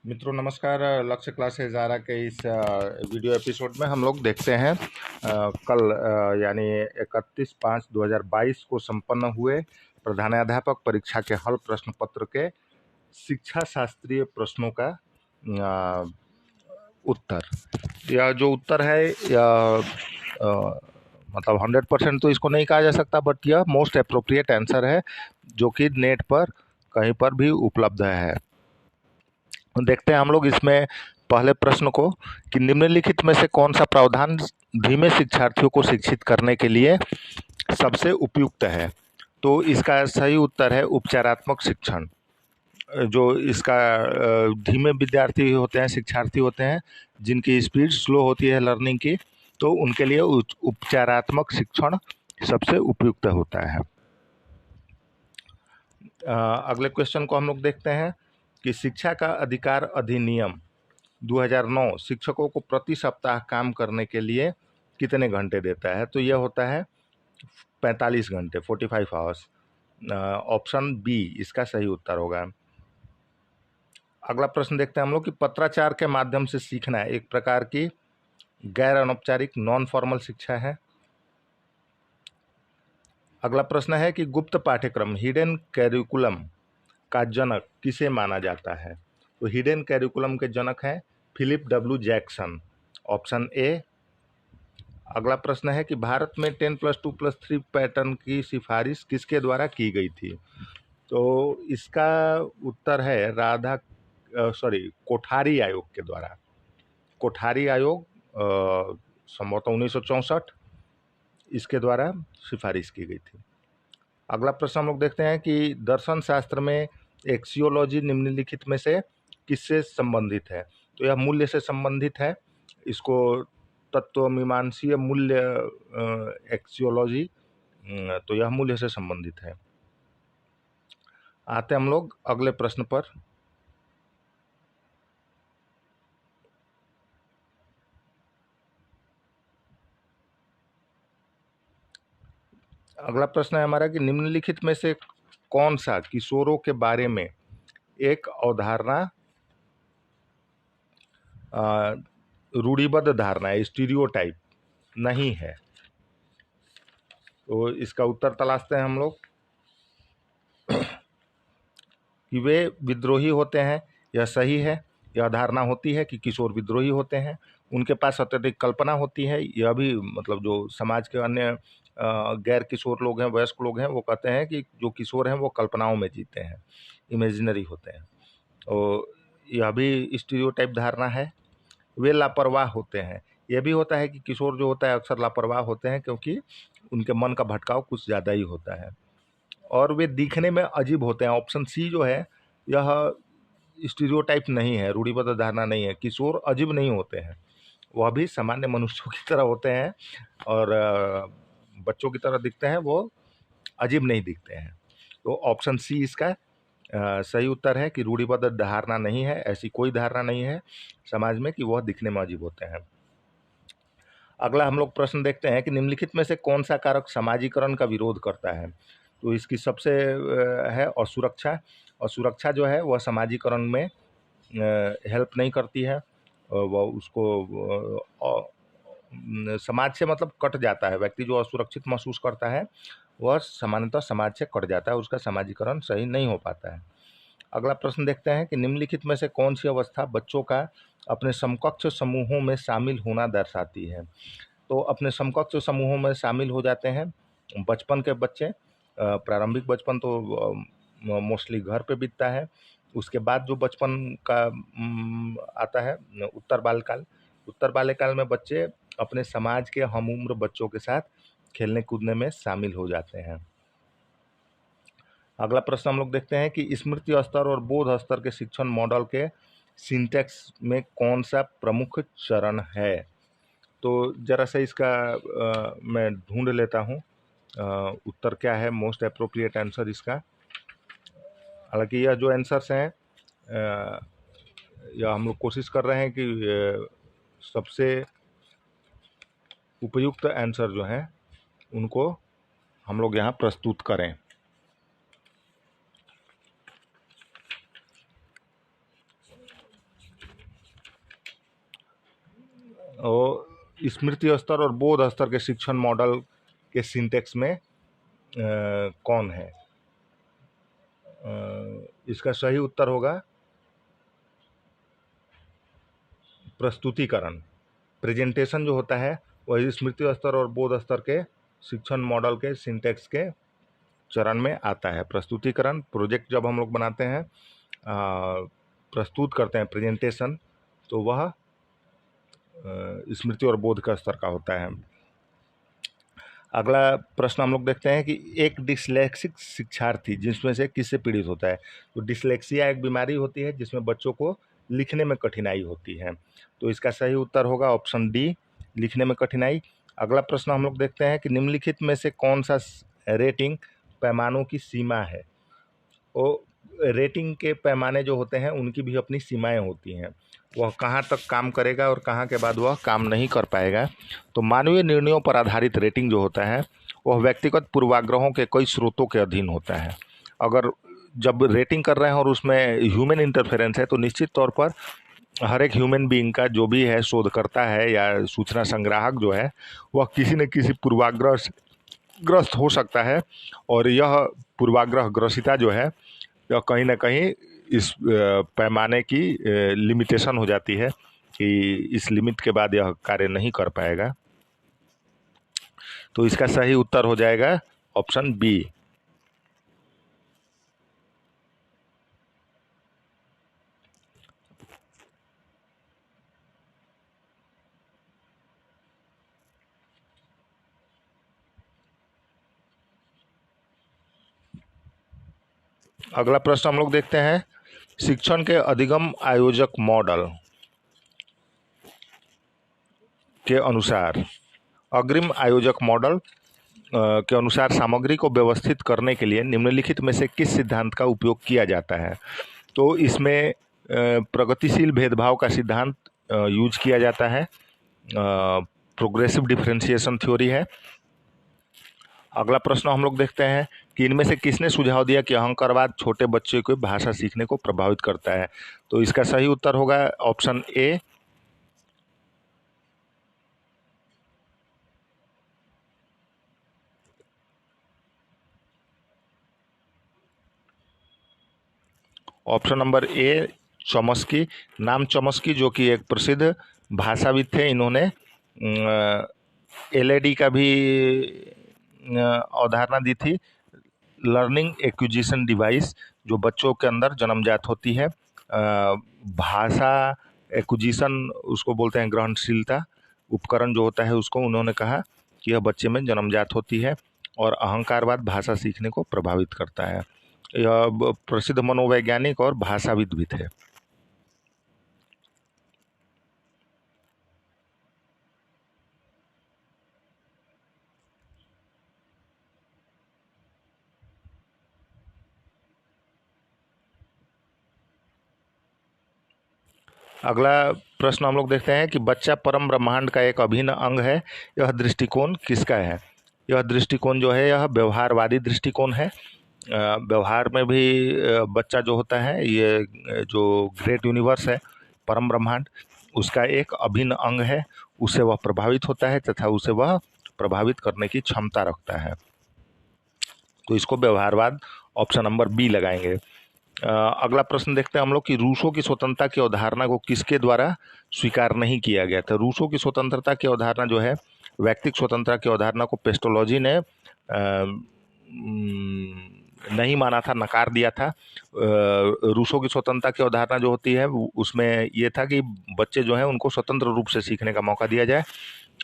मित्रों नमस्कार। लक्ष्य क्लासेज आरा के इस वीडियो एपिसोड में हम लोग देखते हैं कल यानी 31/5/2022 को संपन्न हुए प्रधानाध्यापक परीक्षा के हल प्रश्न पत्र के शिक्षा शास्त्रीय प्रश्नों का उत्तर। यह जो उत्तर है मतलब 100% तो इसको नहीं कहा जा सकता, बट यह मोस्ट अप्रोप्रिएट आंसर है जो कि नेट पर कहीं पर भी उपलब्ध है। देखते हैं हम लोग इसमें पहले प्रश्न को कि निम्नलिखित में से कौन सा प्रावधान धीमे शिक्षार्थियों को शिक्षित करने के लिए सबसे उपयुक्त है। तो इसका सही उत्तर है उपचारात्मक शिक्षण। जो इसका धीमे विद्यार्थी होते हैं, शिक्षार्थी होते हैं जिनकी स्पीड स्लो होती है लर्निंग की, तो उनके लिए उपचारात्मक शिक्षण सबसे उपयुक्त होता है। अगले क्वेश्चन को हम लोग देखते हैं कि शिक्षा का अधिकार अधिनियम 2009 शिक्षकों को प्रति सप्ताह काम करने के लिए कितने घंटे देता है। तो यह होता है 45 घंटे, 45 आवर्स। ऑप्शन बी इसका सही उत्तर होगा। अगला प्रश्न देखते हैं हम लोग कि पत्राचार के माध्यम से सीखना एक प्रकार की गैर अनौपचारिक नॉन फॉर्मल शिक्षा है। अगला प्रश्न है कि गुप्त पाठ्यक्रम हिडन कैरिकुलम का जनक किसे माना जाता है। तो हिडन कैरिकुलम के जनक हैं Philip W Jackson, option A. अगला प्रश्न है कि भारत में 10+2+3 पैटर्न की सिफारिश किसके द्वारा की गई थी। तो इसका उत्तर है कोठारी आयोग के द्वारा। कोठारी आयोग संभवतः 1964 इसके द्वारा सिफारिश की गई थी। अगला प्रश्न हम लोग देखते हैं कि दर्शन शास्त्र में एक्सियोलॉजी निम्नलिखित में से किससे संबंधित है। तो यह मूल्य से संबंधित है। इसको तत्वमीमांसीय मूल्य एक्सियोलॉजी, तो यह मूल्य से संबंधित है। आते हम लोग अगले प्रश्न पर। अगला प्रश्न है हमारा कि निम्नलिखित में से कौन सा किशोरों के बारे में एक अवधारणा रूढ़िबद्ध धारणा है, स्टीरियोटाइप नहीं है। तो इसका उत्तर तलाशते हैं हम लोग कि वे विद्रोही होते हैं। यह सही है। यह धारणा होती है कि किशोर विद्रोही होते हैं, उनके पास अत्यधिक कल्पना होती है। यह भी मतलब जो समाज के अन्य गैर किशोर लोग हैं, वयस्क लोग हैं, वो कहते हैं कि जो किशोर हैं वो कल्पनाओं में जीते हैं, इमेजिनरी होते हैं। तो यह भी स्टीरियोटाइप धारणा है। वे लापरवाह होते हैं। यह भी होता है कि किशोर जो होता है अक्सर लापरवाह होते हैं क्योंकि उनके मन का भटकाव कुछ ज़्यादा ही होता है। और वे दिखने में अजीब होते हैं। ऑप्शन सी जो है यह स्टीरियोटाइप नहीं है, रूढ़िबद्ध धारणा नहीं है। किशोर अजीब नहीं होते हैं, वह भी सामान्य मनुष्यों की तरह होते हैं और बच्चों की तरह दिखते हैं, वो अजीब नहीं दिखते हैं। तो ऑप्शन सी इसका सही उत्तर है कि रूढ़िबद्ध धारणा नहीं है। ऐसी कोई धारणा नहीं है समाज में कि वह दिखने में अजीब होते हैं। अगला हम लोग प्रश्न देखते हैं कि निम्नलिखित में से कौन सा कारक समाजीकरण का विरोध करता है। तो इसकी सबसे है असुरक्षा। असुरक्षा जो है वह समाजीकरण में हेल्प नहीं करती है। वह उसको समाज से मतलब कट जाता है। व्यक्ति जो असुरक्षित महसूस करता है वह सामान्यतः समाज से कट जाता है, उसका समाजीकरण सही नहीं हो पाता है। अगला प्रश्न देखते हैं कि निम्नलिखित में से कौन सी अवस्था बच्चों का अपने समकक्ष समूहों में शामिल होना दर्शाती है। तो अपने समकक्ष समूहों में शामिल हो जाते हैं बचपन के बच्चे। प्रारंभिक बचपन तो मोस्टली घर पे बीतता है। उसके बाद जो बचपन का आता है उत्तर बाल्यकाल। उत्तर बाल्यकाल में बच्चे अपने समाज के हम उम्र बच्चों के साथ खेलने कूदने में शामिल हो जाते हैं। अगला प्रश्न हम लोग देखते हैं कि स्मृति स्तर और बोध स्तर के शिक्षण मॉडल के सिंटेक्स में कौन सा प्रमुख चरण है। तो जरा सा इसका मैं ढूंढ लेता हूँ उत्तर क्या है, मोस्ट अप्रोप्रिएट आंसर इसका। हालांकि यह जो आंसर्स हैं यह हम लोग कोशिश कर रहे हैं कि सबसे उपयुक्त आंसर जो हैं उनको हम लोग यहाँ प्रस्तुत करें। और स्मृति स्तर और बोध स्तर के शिक्षण मॉडल के सिंटेक्स में कौन है? इसका सही उत्तर होगा प्रस्तुतिकरण। प्रेजेंटेशन जो होता है वह स्मृति स्तर और बोध स्तर के शिक्षण मॉडल के सिंटेक्स के चरण में आता है। प्रस्तुतिकरण, प्रोजेक्ट जब हम लोग बनाते हैं, प्रस्तुत करते हैं प्रेजेंटेशन, तो वह स्मृति और बोध का स्तर का होता है। अगला प्रश्न हम लोग देखते हैं कि एक डिस्लेक्सिक शिक्षार्थी जिसमें से किससे पीड़ित होता है? तो डिस्लेक्सिया एक बीमारी होती है जिसमें बच्चों को लिखने में कठिनाई होती है। तो इसका सही उत्तर होगा ऑप्शन डी, लिखने में कठिनाई। अगला प्रश्न हम लोग देखते हैं कि निम्नलिखित में से कौन सा रेटिंग पैमानों की सीमा है? वो रेटिंग के पैमाने जो होते हैं उनकी भी अपनी सीमाएं होती हैं, वह कहाँ तक काम करेगा और कहाँ के बाद वह काम नहीं कर पाएगा। तो मानवीय निर्णयों पर आधारित रेटिंग जो होता है वह व्यक्तिगत पूर्वाग्रहों के कई स्रोतों के अधीन होता है। अगर जब रेटिंग कर रहे हैं और उसमें ह्यूमन इंटरफेरेंस है तो निश्चित तौर पर हर एक ह्यूमन बीइंग का जो भी है शोधकर्ता है या सूचना संग्राहक जो है वह किसी न किसी पूर्वाग्रह से ग्रस्त हो सकता है, और यह पूर्वाग्रह ग्रसिता जो है यह कहीं ना कहीं इस पैमाने की लिमिटेशन हो जाती है कि इस लिमिट के बाद यह कार्य नहीं कर पाएगा। तो इसका सही उत्तर हो जाएगा ऑप्शन बी। अगला प्रश्न हम लोग देखते हैं, शिक्षण के अधिगम आयोजक मॉडल के अनुसार, अग्रिम आयोजक मॉडल के अनुसार सामग्री को व्यवस्थित करने के लिए निम्नलिखित में से किस सिद्धांत का उपयोग किया जाता है? तो इसमें प्रगतिशील भेदभाव का सिद्धांत यूज किया जाता है, प्रोग्रेसिव डिफरेंशिएशन थ्योरी है। अगला प्रश्न हम लोग देखते हैं कि इनमें से किसने सुझाव दिया कि अहंकारवाद छोटे बच्चे को भाषा सीखने को प्रभावित करता है? तो इसका सही उत्तर होगा option A, option number A Chomsky. नाम चॉम्स्की जो कि एक प्रसिद्ध भाषाविद थे, इन्होंने एलएडी का भी अवधारणा दी थी, लर्निंग एक्विजिशन डिवाइस, जो बच्चों के अंदर जन्मजात होती है। भाषा एक्विजिशन उसको बोलते हैं, ग्रहणशीलता उपकरण जो होता है उसको उन्होंने कहा कि यह बच्चे में जन्मजात होती है, और अहंकारवाद भाषा सीखने को प्रभावित करता है। यह प्रसिद्ध मनोवैज्ञानिक और भाषाविद भी थे। अगला प्रश्न हम लोग देखते हैं कि बच्चा परम ब्रह्मांड का एक अभिन्न अंग है, यह दृष्टिकोण किसका है? यह दृष्टिकोण जो है यह व्यवहारवादी दृष्टिकोण है। व्यवहार में भी बच्चा जो होता है, ये जो ग्रेट यूनिवर्स है, परम ब्रह्मांड, उसका एक अभिन्न अंग है, उससे वह प्रभावित होता है तथा उसे वह प्रभावित करने की क्षमता रखता है। तो इसको व्यवहारवाद ऑप्शन नंबर बी लगाएंगे। अगला प्रश्न देखते हैं हम लोग कि रूसों की स्वतंत्रता की अवधारणा को किसके द्वारा स्वीकार नहीं किया गया था? रूसों की स्वतंत्रता की अवधारणा जो है, व्यक्तिक स्वतंत्रता की अवधारणा को पेस्टोलॉजी ने नहीं माना था, नकार दिया था। रूसों की स्वतंत्रता की अवधारणा जो होती है उसमें ये था कि बच्चे जो हैं उनको स्वतंत्र रूप से सीखने का मौका दिया जाए,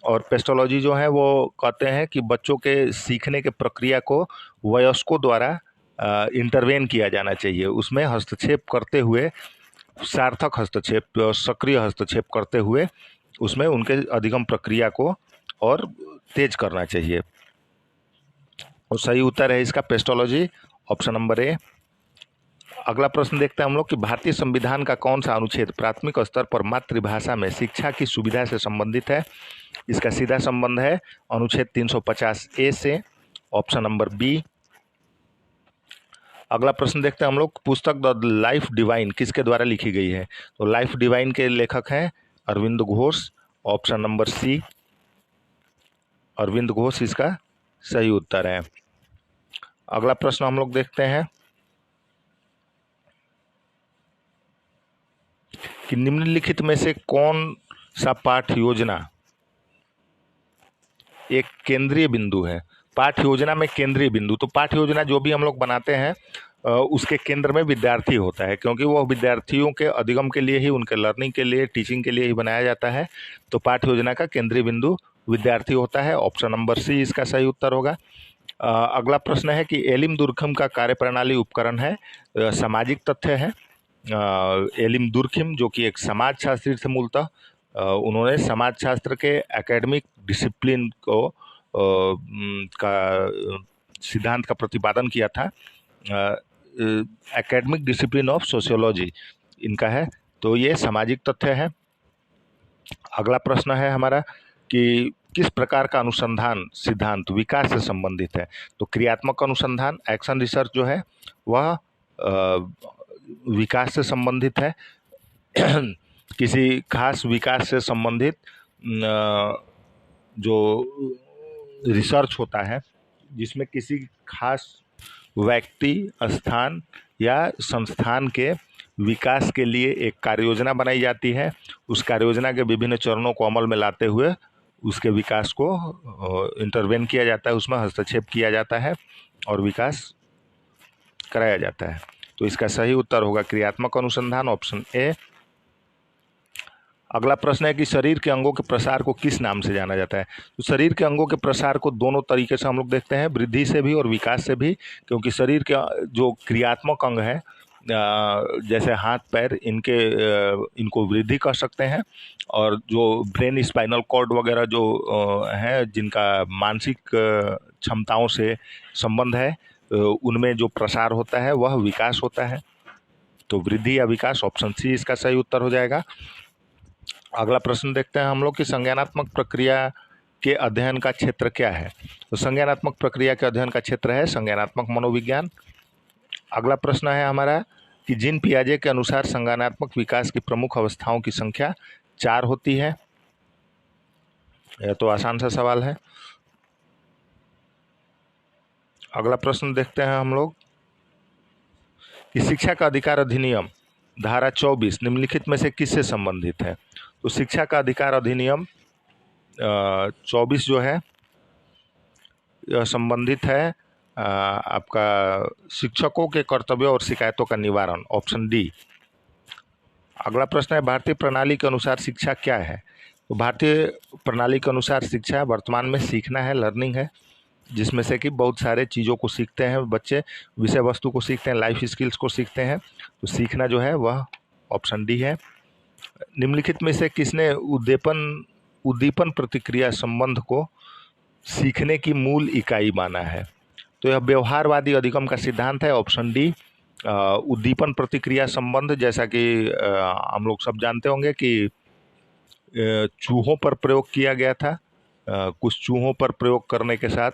और पेस्टोलॉजी जो है वो कहते हैं कि बच्चों के सीखने के प्रक्रिया को वयस्कों द्वारा इंटरवेन किया जाना चाहिए, उसमें हस्तक्षेप करते हुए, सार्थक हस्तक्षेप, सक्रिय हस्तक्षेप करते हुए उसमें उनके अधिगम प्रक्रिया को और तेज करना चाहिए। और सही उत्तर है इसका पेस्टोलॉजी, ऑप्शन नंबर ए। अगला प्रश्न देखते हैं हम लोग कि भारतीय संविधान का कौन सा अनुच्छेद प्राथमिक स्तर पर मातृभाषा में शिक्षा की सुविधा से संबंधित है? इसका सीधा संबंध है अनुच्छेद 350A से, ऑप्शन नंबर बी। अगला प्रश्न देखते हैं हम लोग, पुस्तक द लाइफ डिवाइन किसके द्वारा लिखी गई है? तो लाइफ डिवाइन के लेखक हैं Arvind Ghosh, option number C Arvind Ghosh इसका सही उत्तर है। अगला प्रश्न हम लोग देखते हैं कि निम्नलिखित में से कौन सा पाठ योजना एक केंद्रीय बिंदु है। पाठ योजना में केंद्रीय बिंदु, तो पाठ योजना जो भी हम लोग बनाते हैं उसके केंद्र में विद्यार्थी होता है, क्योंकि वो विद्यार्थियों के अधिगम के लिए ही, उनके लर्निंग के लिए, टीचिंग के लिए ही बनाया जाता है। तो पाठ योजना का केंद्रीय बिंदु विद्यार्थी होता है। ऑप्शन नंबर सी इसका सही उत्तर होगा। अगला प्रश्न है कि एलिम दुर्खिम का कार्यप्रणाली उपकरण है, सामाजिक तथ्य है। एलिम दुर्खिम जो कि एक समाज शास्त्री थे मूलतः, उन्होंने समाज शास्त्र के एकेडमिक डिसिप्लिन को का सिद्धांत का प्रतिपादन किया था। एकेडमिक डिसिप्लिन ऑफ सोशियोलॉजी इनका है, तो ये सामाजिक तथ्य है। अगला प्रश्न है हमारा कि किस प्रकार का अनुसंधान सिद्धांत विकास से संबंधित है। तो क्रियात्मक अनुसंधान, एक्शन रिसर्च जो है वह विकास से संबंधित है। किसी खास विकास से संबंधित जो रिसर्च होता है, जिसमें किसी खास व्यक्ति, स्थान या संस्थान के विकास के लिए एक कार्य योजना बनाई जाती है। उस कार्य योजना के विभिन्न चरणों को अमल में लाते हुए उसके विकास को इंटरवेन किया जाता है, उसमें हस्तक्षेप किया जाता है और विकास कराया जाता है। तो इसका सही उत्तर होगा क्रियात्मक अनुसंधान, ऑप्शन ए। अगला प्रश्न है कि शरीर के अंगों के प्रसार को किस नाम से जाना जाता है। तो शरीर के अंगों के प्रसार को दोनों तरीके से हम लोग देखते हैं, वृद्धि से भी और विकास से भी, क्योंकि शरीर के जो क्रियात्मक अंग है जैसे हाथ पैर, इनको वृद्धि कर सकते हैं, और जो ब्रेन, स्पाइनल कॉर्ड वगैरह जो है जिनका मानसिक क्षमताओं से संबंध है, उनमें जो प्रसार होता है वह विकास होता है। तो वृद्धि या विकास, ऑप्शन सी इसका सही उत्तर हो जाएगा। अगला प्रश्न देखते हैं हम लोग कि संज्ञानात्मक प्रक्रिया के अध्ययन का क्षेत्र क्या है। तो संज्ञानात्मक प्रक्रिया के अध्ययन का क्षेत्र है संज्ञानात्मक मनोविज्ञान। अगला प्रश्न है हमारा कि जीन पियाजे के अनुसार संज्ञानात्मक विकास की प्रमुख अवस्थाओं की संख्या 4 होती है। यह तो आसान सा सवाल है। अगला प्रश्न देखते हैं हम लोग कि शिक्षा का अधिकार अधिनियम धारा 24 निम्नलिखित में से किससे संबंधित है। तो शिक्षा का अधिकार अधिनियम 24 जो है यह संबंधित है आपका शिक्षकों के कर्तव्यों और शिकायतों का निवारण, ऑप्शन डी। अगला प्रश्न है भारतीय प्रणाली के अनुसार शिक्षा क्या है। तो भारतीय प्रणाली के अनुसार शिक्षा वर्तमान में सीखना है, लर्निंग है, जिसमें से कि बहुत सारे चीज़ों को सीखते हैं बच्चे, विषय वस्तु को सीखते हैं, लाइफ स्किल्स को सीखते हैं। तो सीखना जो है वह ऑप्शन डी है। निम्नलिखित में से किसने उद्दीपन प्रतिक्रिया संबंध को सीखने की मूल इकाई माना है। तो यह व्यवहारवादी अधिगम का सिद्धांत है, ऑप्शन डी। उद्दीपन प्रतिक्रिया संबंध, जैसा कि हम लोग सब जानते होंगे कि चूहों पर प्रयोग किया गया था। कुछ चूहों पर प्रयोग करने के साथ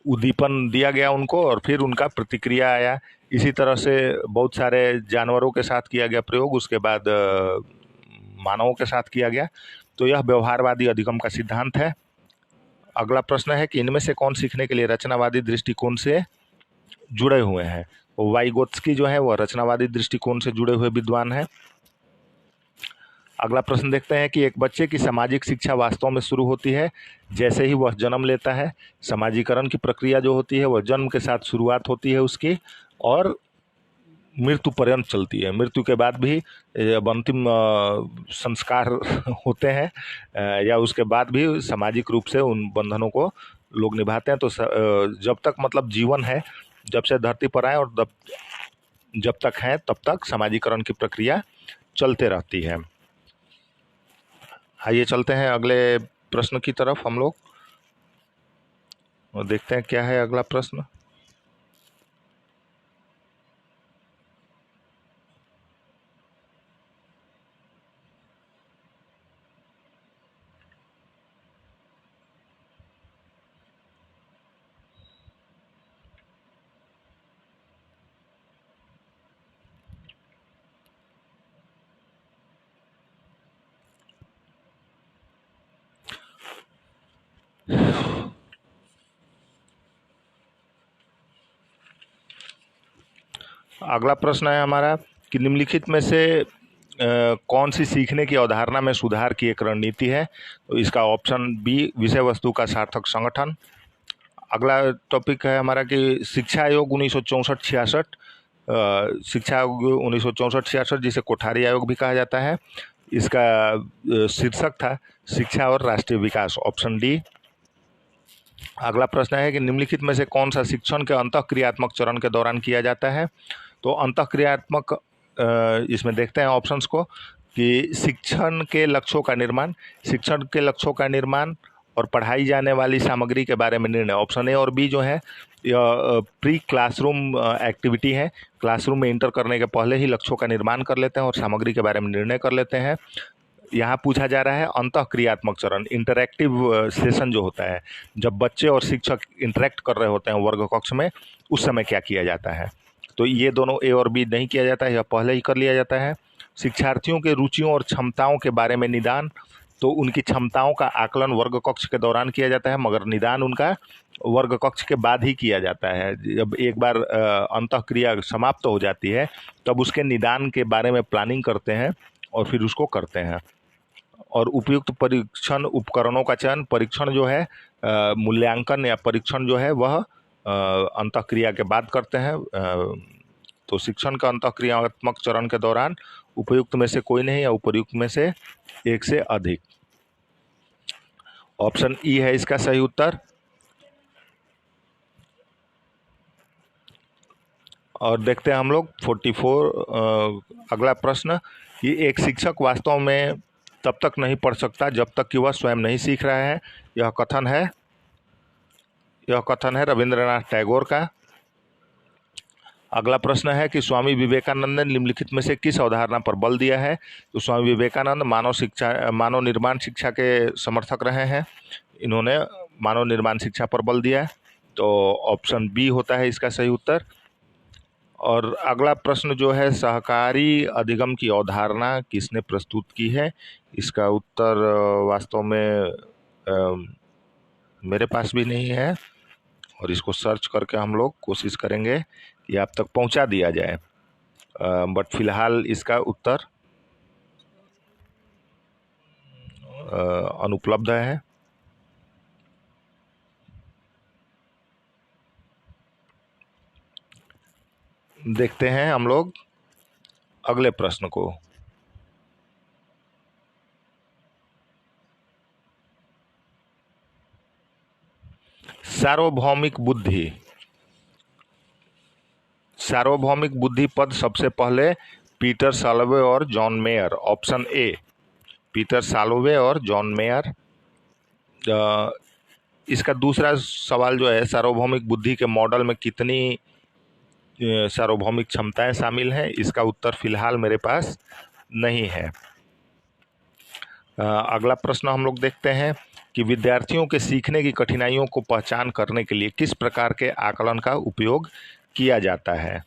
उद्दीपन दिया गया उनको और फिर उनका प्रतिक्रिया आया। इसी तरह से बहुत सारे जानवरों के साथ किया गया प्रयोग, उसके बाद मानवों के साथ किया गया। तो यह व्यवहारवादी अधिगम का सिद्धांत है। अगला प्रश्न है कि इनमें से कौन सीखने के लिए रचनावादी दृष्टिकोण से जुड़े हुए हैं। वाइगोत्स्की जो है वह रचनावादी दृष्टिकोण से जुड़े हुए विद्वान हैं। अगला प्रश्न देखते हैं कि एक बच्चे की सामाजिक शिक्षा वास्तव में शुरू होती है जैसे ही वह जन्म लेता है। समाजीकरण की प्रक्रिया जो होती है वह जन्म के साथ शुरुआत होती है उसकी, और मृत्यु पर्यंत चलती है। मृत्यु के बाद भी जब अंतिम संस्कार होते हैं या उसके बाद भी सामाजिक रूप से उन बंधनों को लोग निभाते हैं। तो जब तक मतलब जीवन है, जब से धरती पर आए और जब तक है तब तक समाजीकरण की प्रक्रिया चलते रहती है। आइए चलते हैं अगले प्रश्न की तरफ हम लोग और देखते हैं क्या है अगला प्रश्न। अगला प्रश्न है हमारा कि निम्नलिखित में से कौन सी सीखने की अवधारणा में सुधार की एक रणनीति है। तो इसका ऑप्शन बी विषय वस्तु का सार्थक संगठन। अगला टॉपिक है हमारा कि शिक्षा आयोग 1964-66, शिक्षा आयोग 1964-66 जिसे कोठारी आयोग भी कहा जाता है, इसका शीर्षक था शिक्षा और राष्ट्रीय विकास, ऑप्शन डी। अगला प्रश्न है कि निम्नलिखित में से कौन सा शिक्षण के अंतःक्रियात्मक चरण के दौरान किया जाता है। तो अंतःक्रियात्मक, इसमें देखते हैं ऑप्शंस को कि शिक्षण के लक्ष्यों का निर्माण और पढ़ाई जाने वाली सामग्री के बारे में निर्णय, ऑप्शन ए और बी जो है यह प्री क्लासरूम एक्टिविटी है। क्लासरूम में इंटर करने के पहले ही लक्ष्यों का निर्माण कर लेते हैं और सामग्री के बारे में निर्णय कर लेते हैं। यहाँ पूछा जा रहा है अंतःक्रियात्मक चरण, इंटरैक्टिव सेशन जो होता है, जब बच्चे और शिक्षक इंटरेक्ट कर रहे होते हैं वर्ग कक्ष में, उस समय क्या किया जाता है। तो ये दोनों ए और बी नहीं किया जाता है, यह पहले ही कर लिया जाता है। शिक्षार्थियों के रुचियों और क्षमताओं के बारे में निदान, तो उनकी क्षमताओं का आकलन वर्ग कक्ष के दौरान किया जाता है, मगर निदान उनका वर्ग कक्ष के बाद ही किया जाता है। जब एक बार अंतःक्रिया समाप्त हो जाती है तब उसके निदान के बारे में प्लानिंग करते हैं और फिर उसको करते हैं। और उपयुक्त परीक्षण उपकरणों का चयन, परीक्षण जो है मूल्यांकन या परीक्षण जो है वह अंतःक्रिया के बाद करते हैं। तो शिक्षण का अंतःक्रियात्मक चरण के दौरान उपयुक्त में से कोई नहीं या उपयुक्त में से एक से अधिक, ऑप्शन ई है इसका सही उत्तर। और देखते हैं हम लोग 44 अगला प्रश्न कि एक शिक्षक वास्तव में तब तक नहीं पढ़ सकता जब तक कि वह स्वयं नहीं सीख रहा है। यह कथन है रविंद्रनाथ टैगोर का। अगला प्रश्न है कि स्वामी विवेकानंद ने निम्नलिखित में से किस अवधारणा पर बल दिया है। तो स्वामी विवेकानंद मानव निर्माण शिक्षा के समर्थक रहे हैं, इन्होंने मानव निर्माण शिक्षा पर बल दिया है। तो ऑप्शन बी होता है इसका सही उत्तर। और अगला प्रश्न जो है सहकारी अधिगम की अवधारणा किसने प्रस्तुत की है। इसका उत्तर वास्तव में मेरे पास भी नहीं है और इसको सर्च करके हम लोग कोशिश करेंगे कि आप तक पहुंचा दिया जाए, बट फिलहाल इसका उत्तर अनुपलब्ध है। देखते हैं हम लोग अगले प्रश्न को। सार्वभौमिक बुद्धि पद सबसे पहले पीटर सालोवे और John Mayer, option A Peter Salovey और जॉन मेयर। इसका दूसरा सवाल जो है सार्वभौमिक बुद्धि के मॉडल में कितनी सार्वभौमिक क्षमताएं शामिल हैं, इसका उत्तर फिलहाल मेरे पास नहीं है। अगला प्रश्न हम लोग देखते हैं कि विद्यार्थियों के सीखने की कठिनाइयों को पहचान करने के लिए किस प्रकार के आकलन का उपयोग किया जाता है।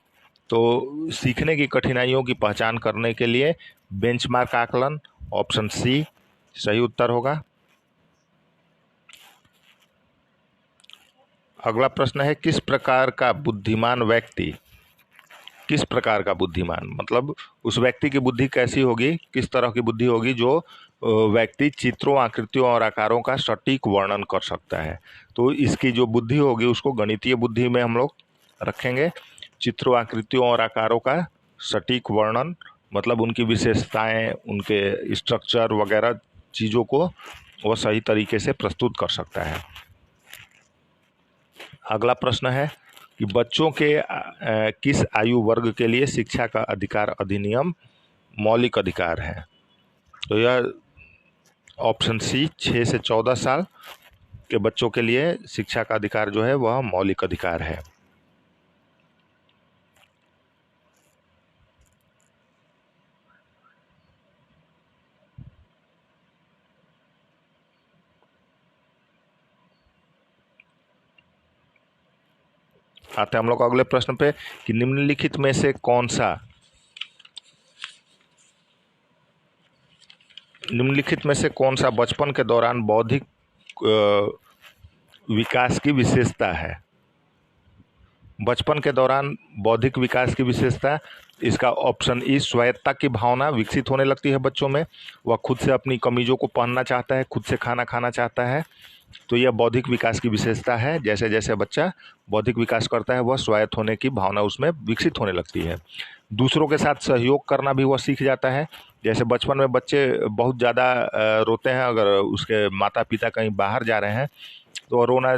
तो सीखने की कठिनाइयों की पहचान करने के लिए बेंचमार्क आकलन, ऑप्शन सी सही उत्तर होगा। अगला प्रश्न है किस प्रकार का बुद्धिमान मतलब उस व्यक्ति की बुद्धि कैसी होगी, किस तरह की बुद्धि होगी जो व्यक्ति चित्रों, आकृतियों और आकारों का सटीक वर्णन कर सकता है। तो इसकी जो बुद्धि होगी उसको गणितीय बुद्धि में हम लोग रखेंगे। चित्रों, आकृतियों और आकारों का सटीक वर्णन मतलब उनकी विशेषताएं, उनके स्ट्रक्चर वगैरह चीज़ों को वह सही तरीके से प्रस्तुत कर सकता है। अगला प्रश्न है कि बच्चों के किस आयु वर्ग के लिए शिक्षा का अधिकार अधिनियम मौलिक अधिकार है। तो यह ऑप्शन सी 6 से 14 साल के बच्चों के लिए शिक्षा का अधिकार जो है वह मौलिक अधिकार है। आते हैं हम लोग अगले प्रश्न पे कि निम्नलिखित में से कौन सा बचपन के दौरान बौद्धिक विकास की विशेषता है। बचपन के दौरान बौद्धिक विकास की विशेषता, इसका ऑप्शन ई स्वायत्तता की भावना विकसित होने लगती है बच्चों में। वह खुद से अपनी कमीजों को पहनना चाहता है, खुद से खाना खाना चाहता है। तो यह बौद्धिक विकास की विशेषता है। जैसे जैसे बच्चा बौद्धिक विकास करता है वह स्वायत्त होने की भावना उसमें विकसित होने लगती है। दूसरों के साथ सहयोग करना भी वह सीख जाता है। जैसे बचपन में बच्चे बहुत ज़्यादा रोते हैं, अगर उसके माता पिता कहीं बाहर जा रहे हैं तो वो रोना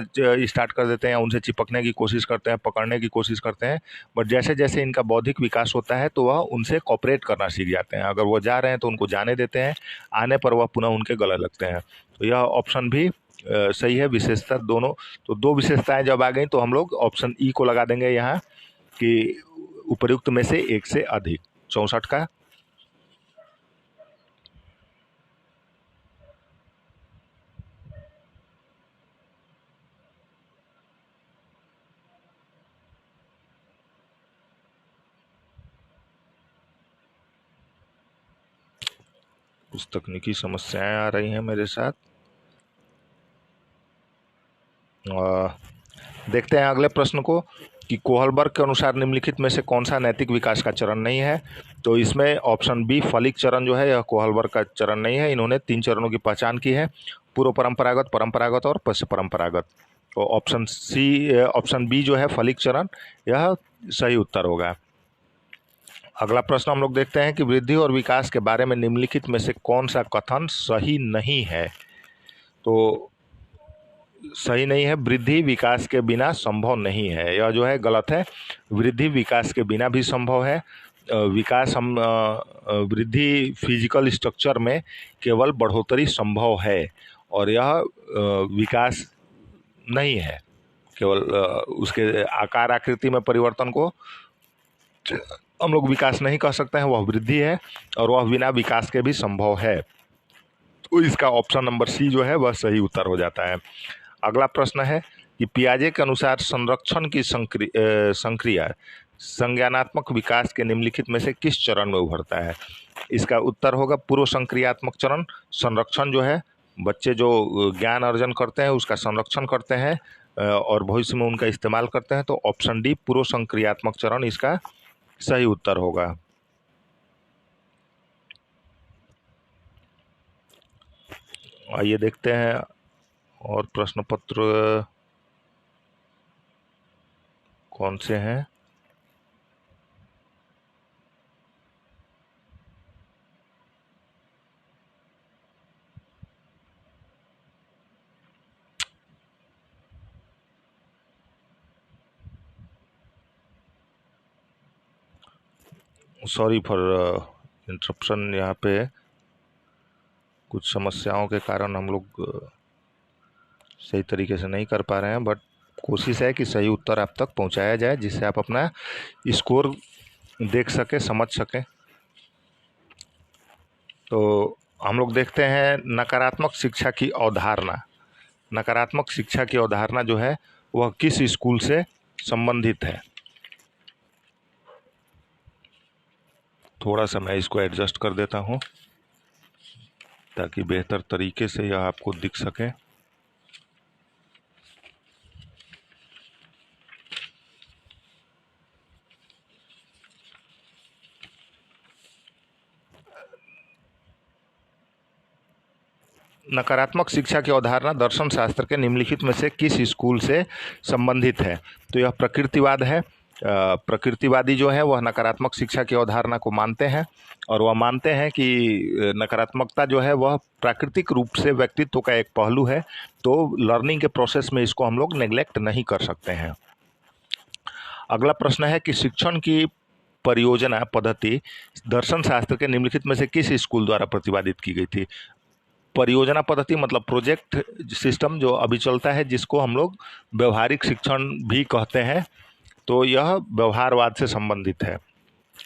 स्टार्ट कर देते हैं, उनसे चिपकने की कोशिश करते हैं, पकड़ने की कोशिश करते हैं। बट जैसे जैसे इनका बौद्धिक विकास होता है तो वह उनसे कोऑपरेट करना सीख जाते हैं। अगर वो जा रहे हैं तो उनको जाने देते हैं, आने पर वह पुनः उनके गले लगते हैं। तो यह ऑप्शन भी सही है। विशेषता दोनों, तो दो विशेषताएं जब आ गई तो हम लोग ऑप्शन ई को लगा देंगे यहाँ कि उपर्युक्त में से एक से अधिक। 64 का कुछ तकनीकी समस्याएं आ रही हैं मेरे साथ। देखते हैं अगले प्रश्न को कि कोहलबर्ग के अनुसार निम्नलिखित में से कौन सा नैतिक विकास का चरण नहीं है। तो इसमें ऑप्शन बी फलिक चरण जो है यह कोहलबर्ग का चरण नहीं है। इन्होंने 3 चरणों की पहचान की है, पूर्व परंपरागत, परंपरागत और पश्च परंपरागत। तो ऑप्शन बी जो है फलिक चरण, यह सही उत्तर होगा। अगला प्रश्न हम लोग देखते हैं कि वृद्धि और विकास के बारे में निम्नलिखित में से कौन सा कथन सही नहीं है। तो सही नहीं है, वृद्धि विकास के बिना संभव नहीं है, यह जो है गलत है। वृद्धि विकास के बिना भी संभव है। विकास हम वृद्धि फिजिकल स्ट्रक्चर में केवल बढ़ोतरी संभव है और यह विकास नहीं है। केवल उसके आकार आकृति में परिवर्तन को हम लोग विकास नहीं कह सकते हैं, वह वृद्धि है और वह बिना विकास के भी संभव है। तो इसका ऑप्शन नंबर सी जो है वह सही उत्तर हो जाता है। अगला प्रश्न है कि पियाजे के अनुसार संरक्षण की संक्रिया संज्ञानात्मक विकास के निम्नलिखित में से किस चरण में उभरता है। इसका उत्तर होगा पूर्व संक्रियात्मक चरण। संरक्षण जो है, बच्चे जो ज्ञान अर्जन करते हैं उसका संरक्षण करते हैं और भविष्य में उनका इस्तेमाल करते हैं। तो ऑप्शन डी पूर्व संक्रियात्मक चरण इसका सही उत्तर होगा। आइए देखते हैं और प्रश्न पत्र कौन से हैं। सॉरी फॉर इंटरप्शन, यहाँ पे कुछ समस्याओं के कारण हम लोग सही तरीके से नहीं कर पा रहे हैं, बट कोशिश है कि सही उत्तर आप तक पहुंचाया जाए जिससे आप अपना स्कोर देख सकें, समझ सकें। तो हम लोग देखते हैं नकारात्मक शिक्षा की अवधारणा। नकारात्मक शिक्षा की अवधारणा जो है वह किस स्कूल से संबंधित है। थोड़ा सा मैं इसको एडजस्ट कर देता हूं ताकि बेहतर तरीके से यह आपको दिख सके। नकारात्मक शिक्षा की अवधारणा दर्शन शास्त्र के निम्नलिखित में से किस स्कूल से संबंधित है। तो यह प्रकृतिवाद है। प्रकृतिवादी जो है वह नकारात्मक शिक्षा की अवधारणा को मानते हैं और वह मानते हैं कि नकारात्मकता जो है वह प्राकृतिक रूप से व्यक्तित्व का एक पहलू है। तो लर्निंग के प्रोसेस में इसको हम लोग नेग्लेक्ट नहीं कर सकते हैं। अगला प्रश्न है कि शिक्षण की परियोजना पद्धति दर्शन शास्त्र के निम्नलिखित में से किस स्कूल द्वारा प्रतिपादित की गई थी। परियोजना पद्धति मतलब प्रोजेक्ट सिस्टम जो अभी चलता है, जिसको हम लोग व्यवहारिक शिक्षण भी कहते हैं। तो यह व्यवहारवाद से संबंधित है।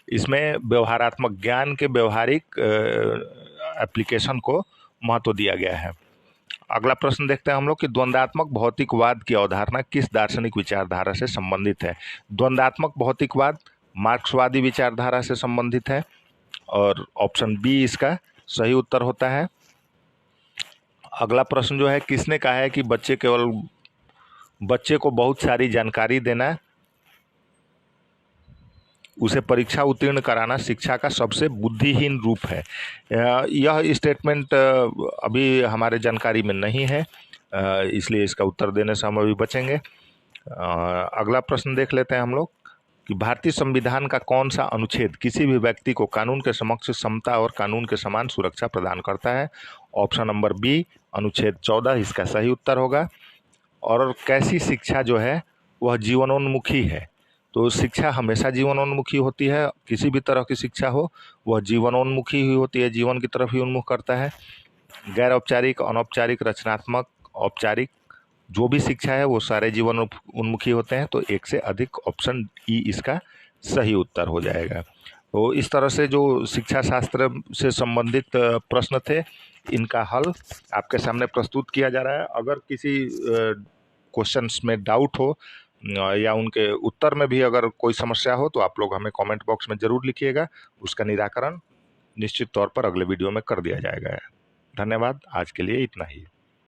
इसमें व्यवहारात्मक ज्ञान के व्यवहारिक एप्लीकेशन को महत्व दिया गया है। अगला प्रश्न देखते हैं हम लोग कि द्वंद्वात्मक भौतिकवाद की अवधारणा किस दार्शनिक विचारधारा से संबंधित है। द्वंद्वात्मक भौतिकवाद मार्क्सवादी विचारधारा से संबंधित है और ऑप्शन बी इसका सही उत्तर होता है। अगला प्रश्न जो है, किसने कहा है कि बच्चे को बहुत सारी जानकारी देना उसे परीक्षा उत्तीर्ण कराना शिक्षा का सबसे बुद्धिहीन रूप है। यह स्टेटमेंट अभी हमारे जानकारी में नहीं है, इसलिए इसका उत्तर देने से हम अभी बचेंगे। अगला प्रश्न देख लेते हैं हम लोग कि भारतीय संविधान का कौन सा अनुच्छेद किसी भी व्यक्ति को कानून के समक्ष समता और कानून के समान सुरक्षा प्रदान करता है? ऑप्शन नंबर बी, अनुच्छेद 14 इसका सही उत्तर होगा। और कैसी शिक्षा जो है वह जीवनोन्मुखी है? तो शिक्षा हमेशा जीवनोन्मुखी होती है, किसी भी तरह की शिक्षा हो वह जीवनोन्मुखी ही होती है, जीवन की तरफ ही उन्मुख करता है। गैर औपचारिक, अनौपचारिक, रचनात्मक, औपचारिक, जो भी शिक्षा है वो सारे जीवन उन्मुखी होते हैं। तो एक से अधिक, ऑप्शन ई इसका सही उत्तर हो जाएगा। तो इस तरह से जो शिक्षा शास्त्र से संबंधित प्रश्न थे, इनका हल आपके सामने प्रस्तुत किया जा रहा है। अगर किसी क्वेश्चंस में डाउट हो या उनके उत्तर में भी अगर कोई समस्या हो तो आप लोग हमें कमेंट बॉक्स में ज़रूर लिखिएगा, उसका निराकरण निश्चित तौर पर अगले वीडियो में कर दिया जाएगा। धन्यवाद, आज के लिए इतना ही।